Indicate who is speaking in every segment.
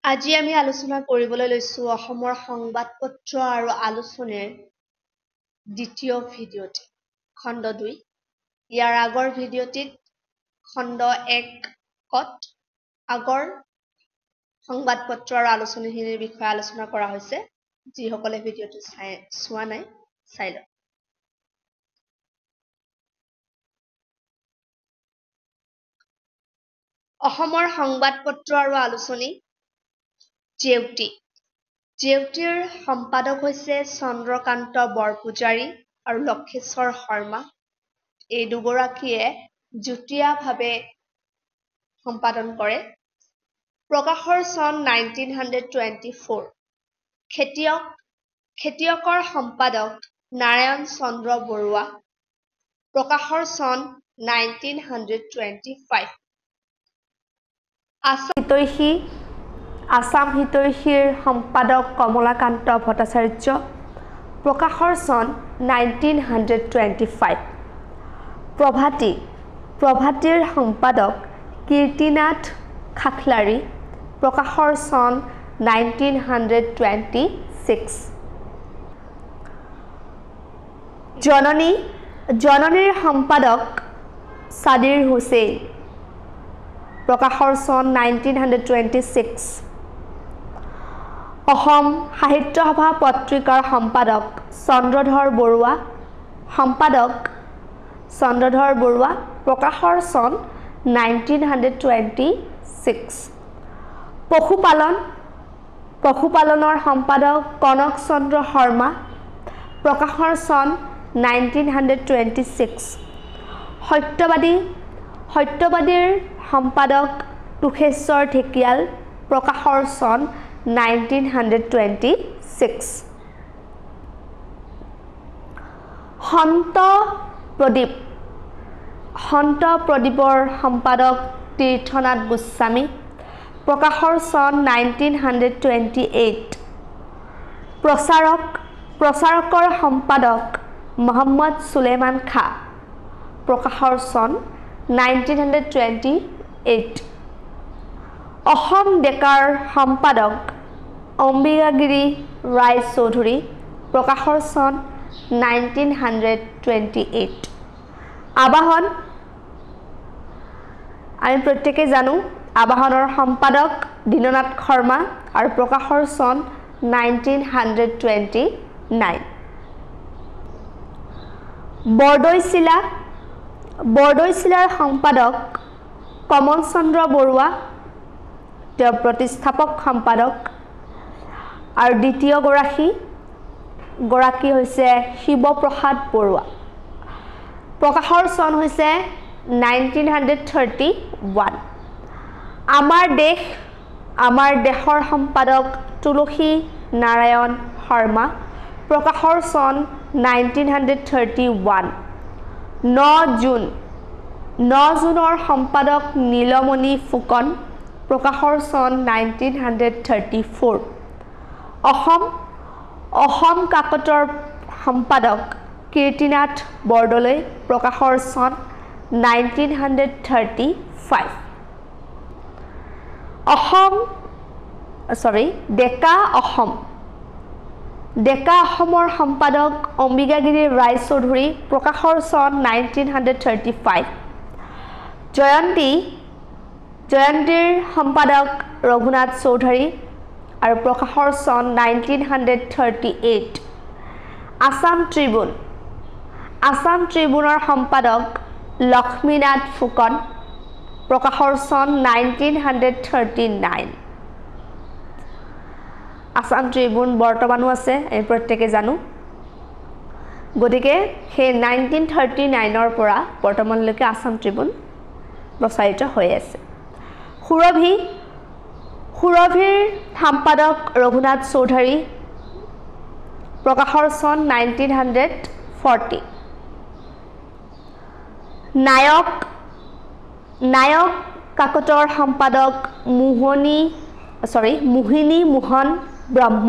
Speaker 1: আজি আমি আলোচনা কৰিবলৈ লৈছো অসমৰ সংবাদপত্ৰ আৰু আলোচনীৰ দ্বিতীয় ভিডিঅ'টি খণ্ড 2 ইয়াৰ আগৰ ভিডিঅ'টিত খণ্ড 1ত আগৰ সংবাদপত্ৰ আৰু আলোচনীৰ বিষয়ে আলোচনা কৰা হৈছে যিসকলে ভিডিঅ'টো চোৱা নাই চাই লওক অসমৰ সংবাদপত্ৰ আৰু আলোচনী জেউতিৰ সম্পাদক হৈছে চন্দ্ৰকান্ত বৰপূজাৰী আৰু লক্ষেশ্বৰ শৰ্মা এই দুগৰাকীয়ে যুটীয়াভাৱে সম্পাদন কৰে প্ৰকাশৰ চন 1924 খেতিয়কৰ সম্পাদক নাৰায়ণ চন্দ্ৰ বৰুৱা প্ৰকাশৰ চন 1925 আসাম হিতৈষীৰ সম্পাদক কমলাকান্ত ভট্টাচাৰ্য প্ৰকাশৰ চন 1925 প্ৰভাতীৰ সম্পাদক কীৰ্তিনাথ খাখলাৰী প্ৰকাশৰ চন 1926 জননীৰ সম্পাদক সাদিৰ হুছেইন প্ৰকাশৰ চন 1926 অসম সাহিত্য সভা পত্ৰিকাৰ সম্পাদক চন্দ্ৰধৰ বৰুৱা প্ৰকাশৰ চন 1926 পশুপালনৰ সম্পাদক কনক চন্দ্ৰ শৰ্মা প্ৰকাশৰ চন 1926 সত্যবাদীৰ সম্পাদক তুষেশ্বৰ ঢেকিয়াল প্ৰকাশৰ চন 1926 সন্ত প্ৰদীপৰ সম্পাদক তীৰ্থনাথ গোস্বামী প্ৰকাশৰ চন 1928 প্ৰচাৰকৰ সম্পাদক মোহাম্মদ সুলেমান খা প্ৰকাশৰ চন 1928 অসম ডেকাৰ সম্পাদক অম্বিকাগিৰি ৰায় চৌধুৰী প্ৰকাশৰ চন 1928 আবাহন আমি প্ৰত্যেকে জানো আবাহনৰ সম্পাদক দীননাথ শৰ্মা আৰু প্ৰকাশৰ চন 1929 বৰদৈচিলাৰ সম্পাদক কমল চন্দ্ৰ বৰুৱা তেওঁ প্ৰতিষ্ঠাপক সম্পাদক আৰু দ্বিতীয় গৰাকী হৈছে শিৱপ্ৰসাদ বৰুৱা প্ৰকাশৰ চন হৈছে 1931 আমাৰ দেশৰ সম্পাদক তুলসী নাৰায়ণ শৰ্মা প্ৰকাশৰ চন 1931 9 জুনৰ সম্পাদক নীলমণি ফুকন প্ৰকাশৰ চন 1934 অসম কাকতৰ সম্পাদক কীৰ্তিনাথ বৰদলৈ প্ৰকাশৰ চন 1935 ডেকা অসমৰ সম্পাদক অম্বিকাগিৰি ৰায় চৌধুৰী প্ৰকাশৰ চন 1935 জয়ন্তীৰ সম্পাদক ৰঘুনাথ চৌধুৰী আৰু প্ৰকাশৰ চন 1938 আসাম ট্ৰিবিউনৰ সম্পাদক লক্ষ্মীনাথ ফুকন প্ৰকাশৰ চন 1939 আসাম ট্ৰিবিউন বৰ্তমানো আছে আমি প্ৰত্যেকে জানো গতিকে সেই 1939ৰ পৰা বৰ্তমানলৈকে আসাম ট্ৰিবিউন প্ৰচাৰিত হৈ আছে সুৰভিৰ সম্পাদক ৰঘুনাথ চৌধুৰী প্ৰকাশৰ চন 1940 নায়ক কাকতৰ সম্পাদক মোহিনী মোহন ব্ৰহ্ম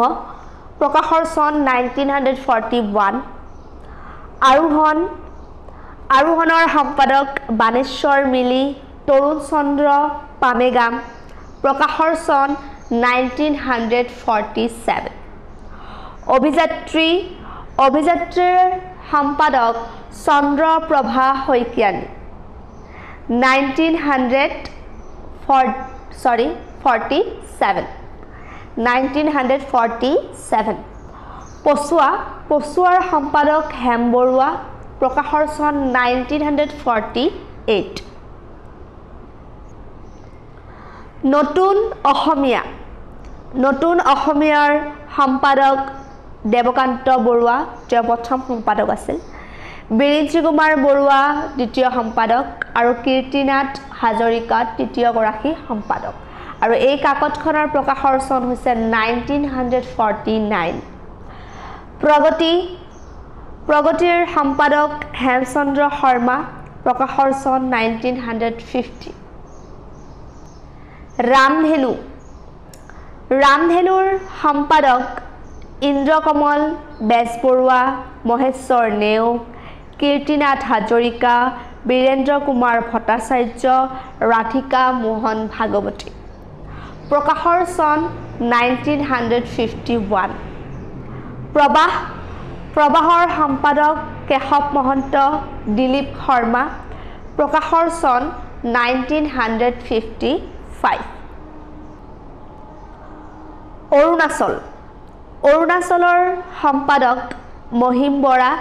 Speaker 1: প্ৰকাশৰ চন 1941 আৰোহণৰ সম্পাদক বানেশ্বৰ মিলি তৰুণ চন্দ্ৰ পামেগাম প্ৰকাশৰ চন 1947 অভিযাত্ৰীৰ সম্পাদক চন্দ্ৰপ্ৰভা শইকীয়ানী 1947 পছুৱাৰ সম্পাদক হেম বৰুৱা প্ৰকাশৰ চন 1948 নতুন অসমীয়াৰ সম্পাদক দেৱকান্ত বৰুৱা তেওঁ প্ৰথম সম্পাদক আছিল বিৰিঞ্চি কুমাৰ বৰুৱা দ্বিতীয় সম্পাদক আৰু কীৰ্তিনাথ হাজৰিকা তৃতীয় গৰাকী সম্পাদক আৰু এই কাকতখনৰ প্ৰকাশৰ চন হৈছে 1949 প্ৰগতিৰ সম্পাদক হেমচন্দ্ৰ শৰ্মা প্ৰকাশৰ চন 1950 ৰামধেনুৰ সম্পাদক ইন্দ্ৰকমল বেজবৰুৱা মহেশ্বৰ নেওগ কীৰ্তিনাথ হাজৰিকা বীৰেন্দ্ৰ কুমাৰ ভট্টাচাৰ্য ৰাধিকা মোহন ভাগৱতী প্ৰকাশৰ চন 1951 প্ৰবাহৰ সম্পাদক কেশৱ মহন্ত দিলীপ শৰ্মা প্ৰকাশৰ চন 1955 অৰুণাচলৰ সম্পাদক মহিম বৰা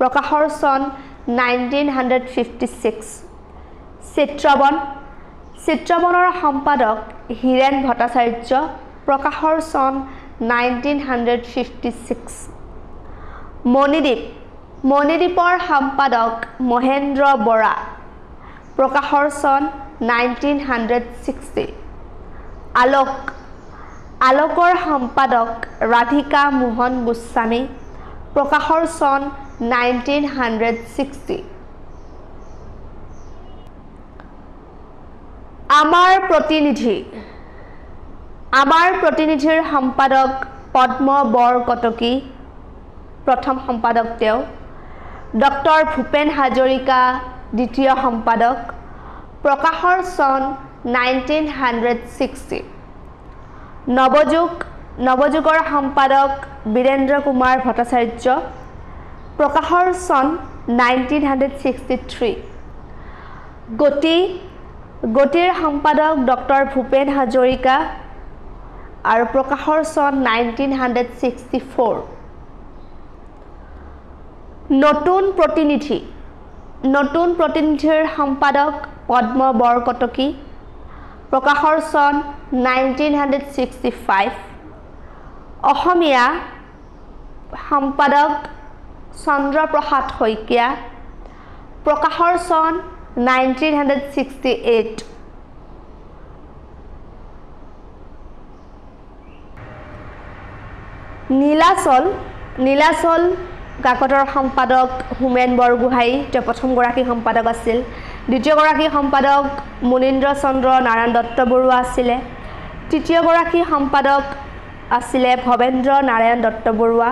Speaker 1: প্ৰকাশৰ চন 1956 চিত্ৰবনৰ সম্পাদক হীৰেন ভট্টাচাৰ্য প্ৰকাশৰ চন 1956 মণিদ্বীপৰ সম্পাদক মহেন্দ্ৰ বৰা প্ৰকাশৰ চন 1960 আলোকৰ সম্পাদক ৰাধিকা মোহন গোস্বামী প্ৰকাশৰ চন 1960 আমাৰ প্ৰতিনিধিৰ সম্পাদক পদ্ম বৰকটকী প্ৰথম সম্পাদক তেওঁ ডক্টৰ ভূপেন হাজৰিকা দ্বিতীয় সম্পাদক প্ৰকাশৰ চন 1960 নৱযুগৰ সম্পাদক বীৰেন্দ্ৰ কুমাৰ ভট্টাচাৰ্য প্ৰকাশৰ চন 1963 গতিৰ সম্পাদক ডক্টৰ ভূপেন হাজৰিকা আৰু প্ৰকাশৰ চন 1964 নতুন প্ৰতিনিধিৰ সম্পাদক পদ্ম বৰকটকী প্ৰকাশৰ চন 1965 অসমীয়া সম্পাদক চন্দ্ৰপ্ৰসাদ শইকীয়া প্ৰকাশৰ চন 1968 নীলাচল কাকতৰ সম্পাদক হোমেন বৰগোহাঁই তেওঁ প্ৰথমগৰাকী সম্পাদক আছিল দ্বিতীয়গৰাকী সম্পাদক মুনীন্দ্ৰ চন্দ্ৰ নাৰায়ণ দত্ত বৰুৱা আছিলে তৃতীয়গৰাকী সম্পাদক আছিলে ভৱেন্দ্ৰ নাৰায়ণ দত্ত বৰুৱা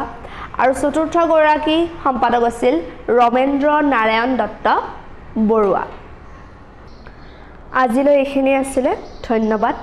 Speaker 1: আৰু চতুৰ্থগৰাকী সম্পাদক আছিল ৰমেন্দ্ৰ নাৰায়ণ দত্ত বৰুৱা আজিলৈ এইখিনি আছিলে ধন্যবাদ